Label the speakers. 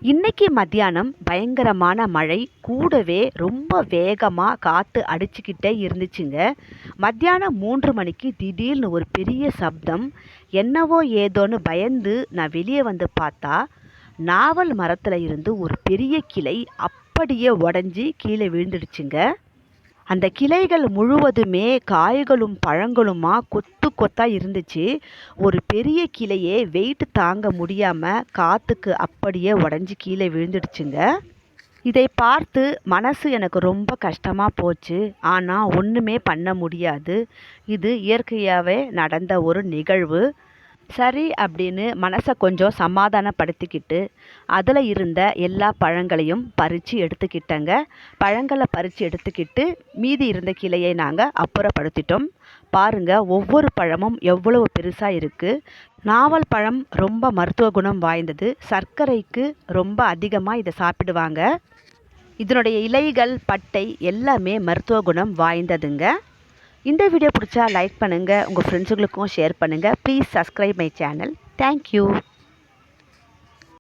Speaker 1: இன்னைக்கு மத்தியானம் பயங்கரமான மழை கூடவே ரொம்ப வேகமாக காற்று அடிச்சுக்கிட்டே இருந்துச்சுங்க. மத்தியானம் 3 மணிக்கு திடீர்னு ஒரு பெரிய சப்தம். என்னவோ ஏதோன்னு பயந்து நான் வெளியே வந்து பார்த்தா, நாவல் மரத்தில் இருந்து ஒரு பெரிய கிளை அப்படியே உடஞ்சி கீழே விழுந்துடுச்சுங்க. அந்த கிளைகள் முழுவதுமே காய்களும் பழங்களுமா கொத்து கொத்தா இருந்துச்சு. ஒரு பெரிய கிளையே வெயிட் தாங்க முடியாம காத்துக்கு அப்படியே உடஞ்சி கீழே விழுந்துடுச்சுங்க. இதை பார்த்து மனசு எனக்கு ரொம்ப கஷ்டமா போச்சு. ஆனா ஒண்ணுமே பண்ண முடியாது. இது இயற்கையாவே நடந்த ஒரு நிகழ்வு. சரி அப்படின்னு மனசை கொஞ்சம் சமாதானப்படுத்திக்கிட்டு அதில் இருந்த எல்லா பழங்களையும் பறித்து எடுத்துக்கிட்டேங்க. பழங்களை பறித்து எடுத்துக்கிட்டு மீதி இருந்த கிளையை நாங்கள் அப்புறப்படுத்திட்டோம். பாருங்க, ஒவ்வொரு பழமும் எவ்வளவு பெருசாக இருக்குது. நாவல் பழம் ரொம்ப மருத்துவ குணம் வாய்ந்தது. சர்க்கரைக்கு ரொம்ப அதிகமாக இதை சாப்பிடுவாங்க. இதனுடைய இலைகள், பட்டை எல்லாமே மருத்துவ குணம் வாய்ந்ததுங்க. இந்த வீடியோ பிடிச்சா லைக் பண்ணுங்கள், உங்கள் ஃப்ரெண்ட்ஸுங்களுக்கும் ஷேர் பண்ணுங்கள். Please subscribe my channel. Thank you.